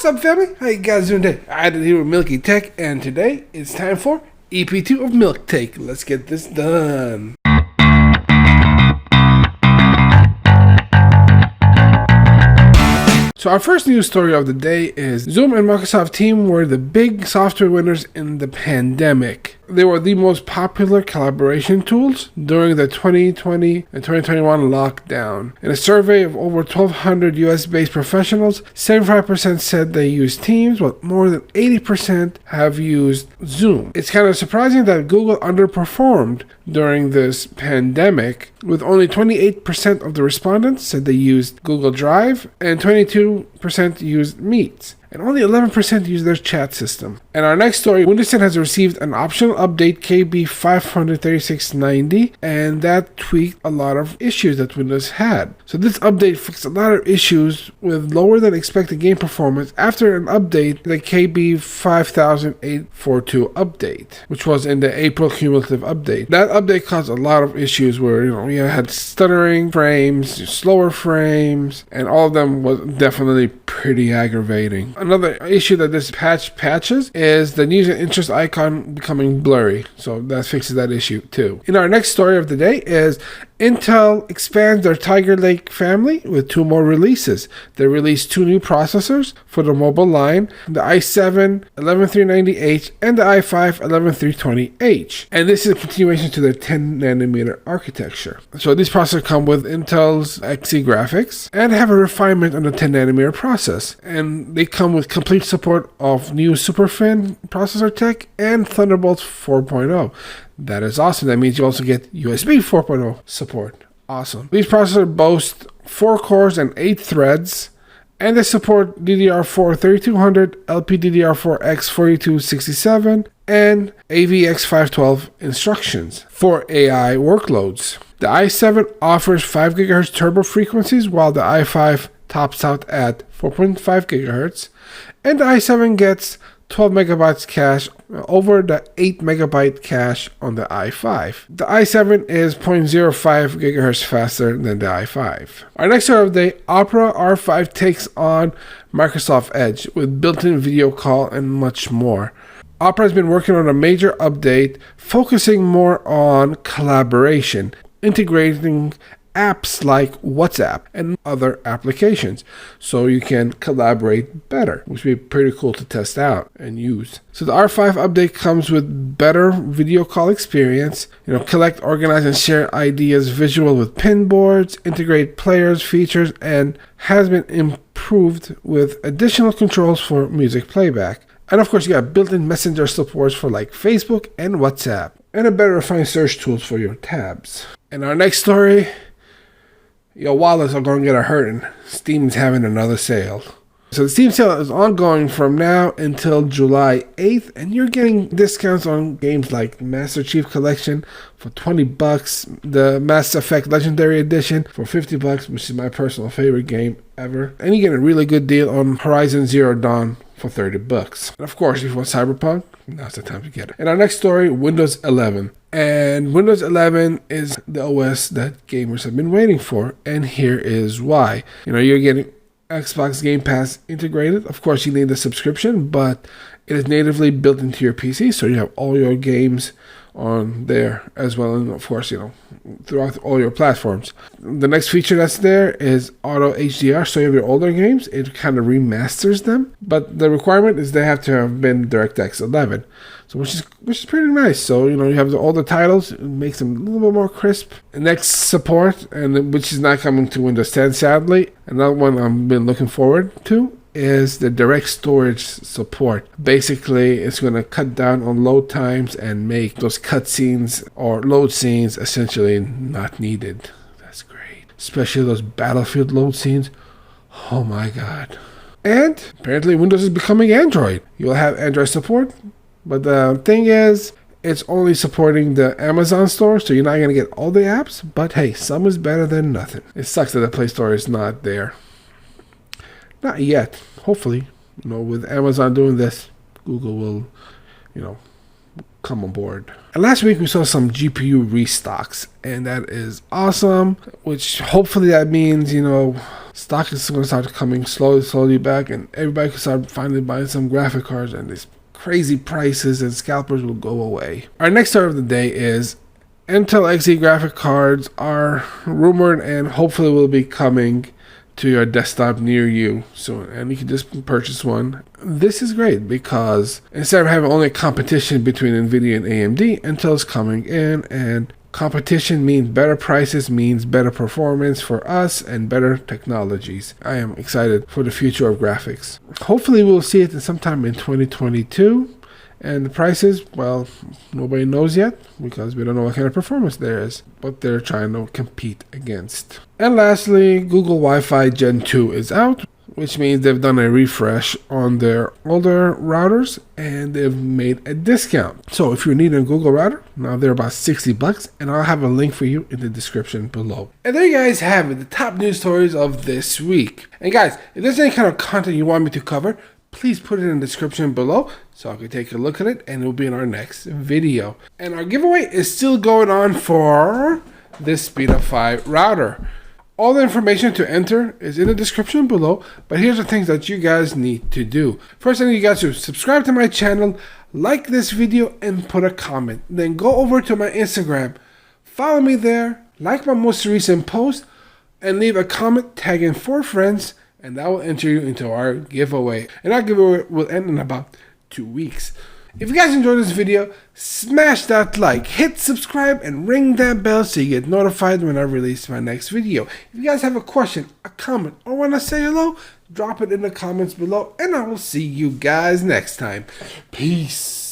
What's up, family? How you guys doing today? I did here with Milky Tech, and today it's time for EP2 of Milk Take. Let's get this done. So our first news story of the day is Zoom and Microsoft Teams were the big software winners in the pandemic. They were the most popular collaboration tools during the 2020 and 2021 lockdown. In a survey of over 1,200 US-based professionals, 75% said they used Teams, while more than 80% have used Zoom. It's kind of surprising that Google underperformed during this pandemic, with only 28% of the respondents said they used Google Drive and 22% used Meet, and only 11% use their chat system. And our next story, Windows 10 has received an optional update KB 53690, and that tweaked a lot of issues that Windows had. So this update fixed a lot of issues with lower than expected game performance after an update, the KB 50842 update, which was in the April cumulative update. That update caused a lot of issues where we had stuttering frames, slower frames, and all of them was definitely pretty aggravating. Another issue that this patch patches is the news and interest icon becoming blurry, so that fixes that issue too. In our next story of the day is Intel expands their Tiger Lake family with 2 more releases. They released 2 new processors for the mobile line, the i7 11390H and the i5 11320H. And this is a continuation to their 10nm architecture. So these processors come with Intel's Xe graphics and have a refinement on the 10nm process. And they come with complete support of new SuperFin processor tech and Thunderbolt 4.0. That is awesome. That means you also get USB 4.0 support. Awesome. These processors boast 4 cores and 8 threads, and they support DDR4 3200, LPDDR4X 4267, and AVX 512 instructions for AI workloads. The i7 offers 5 GHz turbo frequencies, while the i5 tops out at 4.5 GHz, and the i7 gets 12 megabytes cache over the 8 megabyte cache on the i5. The i7 is 0.05 gigahertz faster than the i5. Our next story of the day, Opera R5 takes on Microsoft Edge with built-in video call and much more. Opera has been working on a major update focusing more on collaboration, integrating apps like WhatsApp and other applications so you can collaborate better, which would be pretty cool to test out and use. So the R5 update comes with better video call experience, collect, organize, and share ideas visual with pin boards, integrate players, features, and has been improved with additional controls for music playback. And of course, you got built-in messenger supports for like Facebook and WhatsApp, and a better refined search tools for your tabs. And our next story, your wallets are going to get a hurting. Steam's having another sale. So the Steam sale is ongoing from now until July 8th, and you're getting discounts on games like Master Chief Collection for $20, the Mass Effect Legendary Edition for $50, which is my personal favorite game ever. And you get a really good deal on Horizon Zero Dawn for $30. And of course, if you want Cyberpunk, now's the time to get it. And our next story, Windows 11. And Windows 11 is the OS that gamers have been waiting for, and here is why. You're getting Xbox Game Pass integrated. Of course, you need a subscription, but it is natively built into your PC, so you have all your games on there as well, and of course, throughout all your platforms. The next feature that's there is Auto HDR, so you have your older games, it kind of remasters them, but the requirement is they have to have been DirectX 11, so which is pretty nice. So you have the older titles, it makes them a little bit more crisp. Next support, and which is not coming to Windows 10 sadly, another one I've been looking forward to is the direct storage support. Basically, it's going to cut down on load times and make those cutscenes or load scenes essentially not needed. That's great. Especially those Battlefield load scenes. Oh my god. And apparently Windows is becoming Android. You'll have Android support, but the thing is, it's only supporting the Amazon store, so you're not going to get all the apps, but hey, some is better than nothing. It sucks that the Play Store is not there. Not yet. Hopefully, with Amazon doing this, Google will, come on board. And last week we saw some GPU restocks, and that is awesome, which hopefully that means, stock is going to start coming slowly back, and everybody can start finally buying some graphic cards, and these crazy prices and scalpers will go away. Our next story of the day is Intel Xe graphic cards are rumored and hopefully will be coming to your desktop near you soon, and you can just purchase one. This is great because instead of having only a competition between Nvidia and AMD, Intel's coming in, and competition means better prices, means better performance for us, and better technologies. I am excited for the future of graphics. Hopefully we'll see it sometime in 2022. And the prices, well, nobody knows yet because we don't know what kind of performance there is, but they're trying to compete against. And lastly, Google Wi-Fi Gen 2 is out, which means they've done a refresh on their older routers and they've made a discount. So if you need a Google router, now they're about $60, and I'll have a link for you in the description below. And there you guys have it, the top news stories of this week. And guys, if there's any kind of content you want me to cover, please put it in the description below so I can take a look at it, and it will be in our next video. And our giveaway is still going on for this SpeedUp5 router. All the information to enter is in the description below, but here's the things that you guys need to do. First, I need you guys to subscribe to my channel, like this video, and put a comment. Then go over to my Instagram, follow me there, like my most recent post, and leave a comment tagging 4 friends, and that will enter you into our giveaway. And our giveaway will end in about 2 weeks. If you guys enjoyed this video, smash that like, hit subscribe, and ring that bell so you get notified when I release my next video. If you guys have a question, a comment, or want to say hello, drop it in the comments below, and I will see you guys next time. Peace.